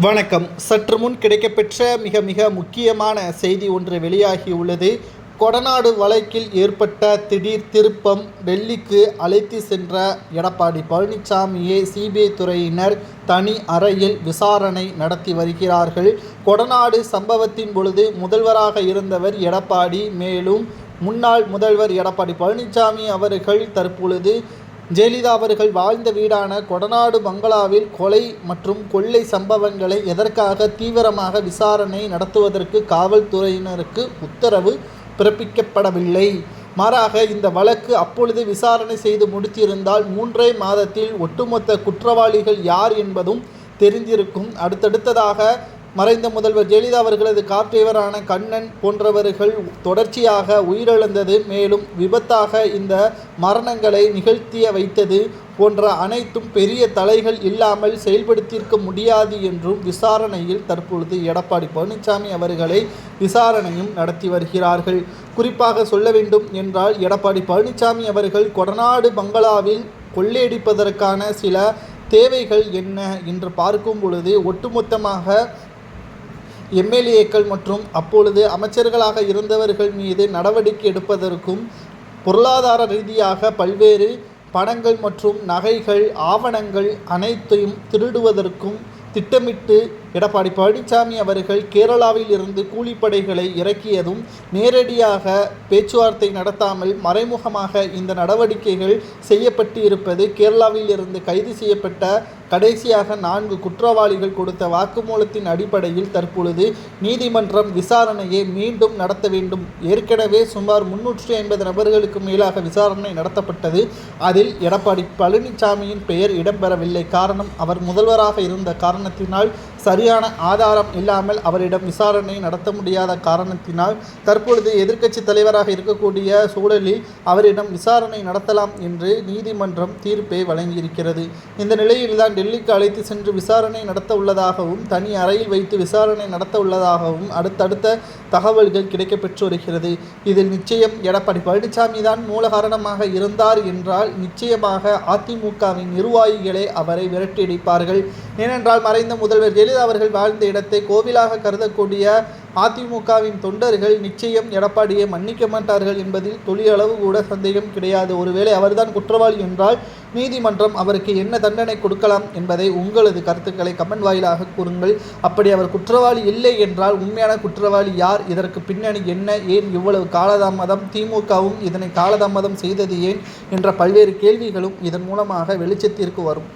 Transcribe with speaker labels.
Speaker 1: வணக்கம். சற்று முன் கிடைக்கப்பெற்ற மிக மிக முக்கியமான செய்தி ஒன்று வெளியாகியுள்ளது. கொடநாடு வழக்கில் ஏற்பட்ட திடீர் திருப்பம். டெல்லிக்கு அழைத்து சென்ற எடப்பாடி பழனிசாமியை சிபிஐ துறையினர் தனி அறையில் விசாரணை நடத்தி வருகிறார்கள். கொடநாடு சம்பவத்தின் பொழுது முதல்வராக இருந்தவர் எடப்பாடி. மேலும் முன்னாள் முதல்வர் எடப்பாடி பழனிசாமி அவர்கள் தற்பொழுது ஜெயலலிதா அவர்கள் வாழ்ந்த வீடான கொடநாடு பங்களாவில் கொலை மற்றும் கொள்ளை சம்பவங்களை எதற்காக தீவிரமாக விசாரணை நடத்துவதற்கு காவல்துறையினருக்கு உத்தரவு பிறப்பிக்கப்படவில்லை. மாறாக இந்த வழக்கு அப்பொழுது விசாரணை செய்து முடித்திருந்தால் 3 மாதத்தில் ஒட்டுமொத்த குற்றவாளிகள் யார் என்பதும் தெரிந்திருக்கும். அடுத்தடுத்ததாக மறைந்த முதல்வர் ஜெயலலிதா அவர்களது கார் டிரைவரான கண்ணன் போன்றவர்கள் தொடர்ச்சியாக உயிரிழந்தது, மேலும் விபத்தாக இந்த மரணங்களை நிகழ்த்திய வைத்தது போன்ற அனைத்தும் பெரிய தலைகள் இல்லாமல் செயல்படுத்தியிருக்க முடியாது என்றும் விசாரணையில் தற்பொழுது எடப்பாடி பழனிசாமி அவர்களை விசாரணையும் நடத்தி வருகிறார்கள். குறிப்பாக சொல்ல வேண்டும் என்றால், எடப்பாடி பழனிசாமி அவர்கள் கொடநாடு பங்களாவில் கொள்ளையடிப்பதற்கான சில தேவைகள் என்ன என்று பார்க்கும் பொழுது, ஒட்டுமொத்தமாக எம்எல்ஏக்கள் மற்றும் அப்பொழுது அமைச்சர்களாக இருந்தவர்கள் மீது நடவடிக்கை எடுப்பதற்கும், பொருளாதார ரீதியாக பல்வேறு பணங்கள் மற்றும் நகைகள் ஆவணங்கள் அனைத்தையும் திருடுவதற்கும் திட்டமிட்டு எடப்பாடி பழனிசாமி அவர்கள் கேரளாவில் இருந்து கூலிப்படைகளை இறக்கியதும், நேரடியாக பேச்சுவார்த்தை நடத்தாமல் மறைமுகமாக இந்த நடவடிக்கைகள் செய்யப்பட்டு இருப்பது, கேரளாவில் இருந்து கைது செய்யப்பட்ட கடைசியாக 4 குற்றவாளிகள் கொடுத்த வாக்குமூலத்தின் அடிப்படையில் தற்பொழுது நீதிமன்றம் விசாரணையை மீண்டும் நடத்த வேண்டும். ஏற்கனவே சுமார் 350 நபர்களுக்கு மேலாக விசாரணை நடத்தப்பட்டது. அதில் எடப்பாடி பழனிசாமியின் பெயர் இடம்பெறவில்லை. காரணம், அவர் முதல்வராக இருந்த காரணத்தினால், சரியான ஆதாரம் இல்லாமல் அவரிடம் விசாரணை நடத்த முடியாத காரணத்தினால் தற்பொழுது எதிர்க்கட்சி தலைவராக இருக்கக்கூடிய சூழலில் அவரிடம் விசாரணை நடத்தலாம் என்று நீதிமன்றம் தீர்ப்பை வழங்கியிருக்கிறது. இந்த நிலையில்தான் டெல்லிக்கு அழைத்து சென்று விசாரணை நடத்த உள்ளதாகவும், தனி அறையில் வைத்து விசாரணை நடத்த உள்ளதாகவும் அடுத்தடுத்த தகவல்கள் கிடைக்கப்பெற்று வருகிறது. இதில் நிச்சயம் எடப்பாடி பழனிசாமி தான் மூல காரணமாக இருந்தார் என்றால், நிச்சயமாக அதிமுகவின் நிர்வாகிகளே அவரை விரட்டியடிப்பார்கள். ஏனென்றால், மறைந்த முதல்வர் ஜெயலலிதா அவர்கள் வாழ்ந்த இடத்தை கோவிலாக கருதக்கூடிய அதிமுகவின் தொண்டர்கள் நிச்சயம் எடப்பாடியை மன்னிக்க மாட்டார்கள் என்பதில் துளியளவு கூட சந்தேகம் கிடையாது. ஒருவேளை அவர்தான் குற்றவாளி என்றால் நீதிமன்றம் அவருக்கு என்ன தண்டனை கொடுக்கலாம் என்பதை உங்களது கருத்துக்களை கமெண்ட் வாயிலாக கூறுங்கள். அப்படி அவர் குற்றவாளி இல்லை என்றால் உண்மையான குற்றவாளி யார்? இதற்கு பின்னணி என்ன? ஏன் இவ்வளவு காலதாமதம்? திமுகவும் இதனை காலதாமதம் செய்தது ஏன் என்ற பல்வேறு கேள்விகளும் இதன் மூலமாக வெளிச்சத்திற்கு வரும்.